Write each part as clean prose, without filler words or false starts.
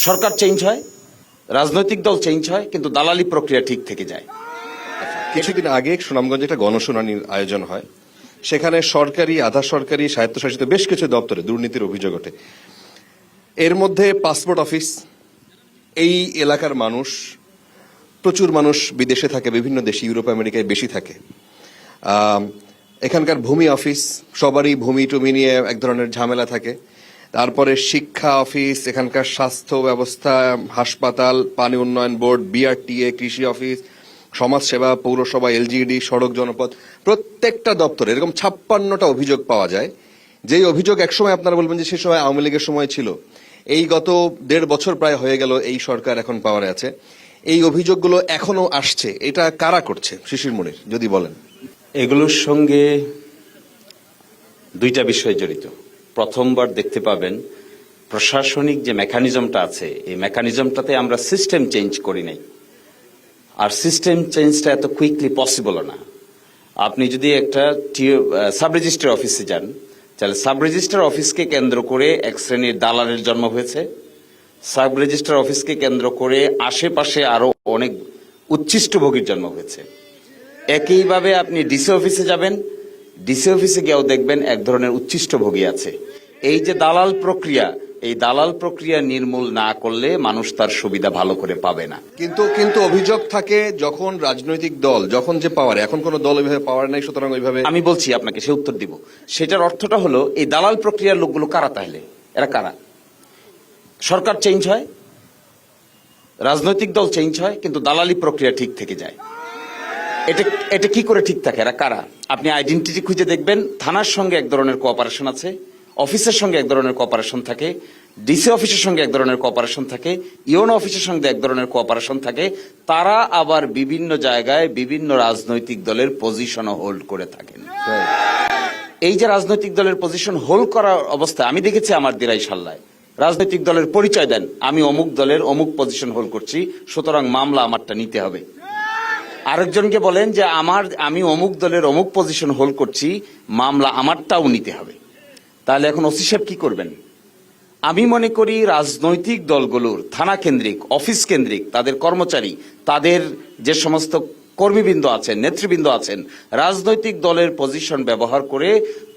সরকার change হয়, রাজনৈতিক দল চেঞ্জ হয়, কিন্তু দালালি প্রক্রিয়া ঠিক থেকে যায়। কিছুদিন আগে সুনামগঞ্জে একটা গণশুনানির আয়োজন হয়, সেখানে সরকারি, আধা সরকারি, স্বায়ত্তশাসিত বেশ কিছু দপ্তরে দুর্নীতির অভিযোগ ওঠে। এর মধ্যে পাসপোর্ট অফিস, এই এলাকার মানুষ, প্রচুর মানুষ বিদেশে থাকে, বিভিন্ন দেশে, ইউরোপ আমেরিকায় বেশি থাকে। এখানকার ভূমি অফিস, সবারই ভূমি টুমি নিয়ে এক ধরনের ঝামেলা থাকে। তারপরে শিক্ষা অফিস, এখানকার স্বাস্থ্য ব্যবস্থা, হাসপাতাল, পানি উন্নয়ন বোর্ড, বিআরটিএ, কৃষি অফিস, সমাজসেবা, পৌরসভা, এলজিইডি, সড়ক, জনপথ, প্রত্যেকটা দপ্তরে এরকম 56টা অভিযোগ পাওয়া যায়। যেই অভিযোগ একসময় আপনারা বলবেন যে সে সময় আওয়ামী লীগের সময় ছিল, এই গত 1.5 বছর প্রায় হয়ে গেল এই সরকার এখন পাওয়ারে আছে, এই অভিযোগগুলো এখনো আসছে। এটা কারা করছে শিশির মনির, যদি বলেন? এগুলোর সঙ্গে দুইটা বিষয় জড়িত। প্রথমবার দেখতে পাবেন প্রশাসনিক যে মেকানিজমটা আছে, এই মেকানিজমটাতে আমরা সিস্টেম চেঞ্জ করি নাই, আর সিস্টেম চেঞ্জটা এত কুইকলি পসিবল না। আপনি যদি একটা সাব রেজিস্ট্রার অফিসে যান, তাহলে সাব রেজিস্ট্রার অফিসকে কেন্দ্র করে এক শ্রেণীর দালালের জন্ম হয়েছে। সাব রেজিস্ট্রার অফিসকে কেন্দ্র করে আশেপাশে আরো অনেক উচ্ছিষ্টভোগীর জন্ম হয়েছে। একইভাবে আপনি ডিসি অফিসে যাবেন, ডিসি অফিসে গিয়েও দেখবেন এক ধরনের উচ্ছিষ্টভোগী আছে। এই যে দালাল প্রক্রিয়া, এই দালাল প্রক্রিয়া নির্মূল না করলে মানুষ তার সুবিধা ভালো করে পাবে না। কিন্তু অভিযোগ থাকে যখন রাজনৈতিক দল, যখন যে পাওয়ারে, এখন কোন দল ওইভাবে পাওয়ার নাই, সুতরাং ওইভাবে আমি বলছি আপনাকে, সে উত্তর দিব। সেটার অর্থটা হলো, এই দালাল প্রক্রিয়ার লোকগুলো কারা? তাহলে এরা কারা? সরকার চেঞ্জ হয়, রাজনৈতিক দল চেঞ্জ হয়, কিন্তু দালালি প্রক্রিয়া ঠিক থেকে যায়। এটা কি করে ঠিক থাকে? এরা কারা? আপনি আইডেন্টিটি খুঁজে দেখবেন, থানার সঙ্গে এক ধরনের কোঅপারেশন আছে, অফিসের সঙ্গে এক ধরনের কোঅপারেশন থাকে, ডিসি অফিসের সঙ্গে এক ধরনের কোঅপারেশন থাকে, ইউনো অফিসের সঙ্গে এক ধরনের কোঅপারেশন থাকে। তারা আবার বিভিন্ন জায়গায় বিভিন্ন রাজনৈতিক দলের পজিশন হোল্ড করে থাকেন। এই যে রাজনৈতিক দলের পজিশন হোল্ড করার অবস্থা আমি দেখেছি আমার দিরাই সাল্লায়। রাজনৈতিক দলের পরিচয় দেন, আমি অমুক দলের অমুক পজিশন হোল্ড করছি, সুতরাং মামলা আমারটা নিতে হবে। আরেকজনকে বলেন যে আমি অমুক দলের অমুক পজিশন হোল্ড করছি, মামলা আমারটাও নিতে হবে। তাহলে এখন ওসি সাহেব কি করবেন? আমি মনে করি রাজনৈতিক দলগুলোর থানা কেন্দ্রিক, অফিস কেন্দ্রিক, তাদের কর্মচারী, তাদের যে সমস্ত কর্মীবৃন্দ আছেন, নেতৃবৃন্দ আছেন, রাজনৈতিক দলের পজিশন ব্যবহার করে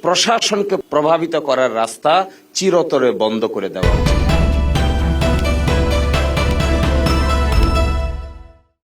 প্রশাসনকে প্রভাবিত করার রাস্তা চিরতরে বন্ধ করে দেওয়া উচিত।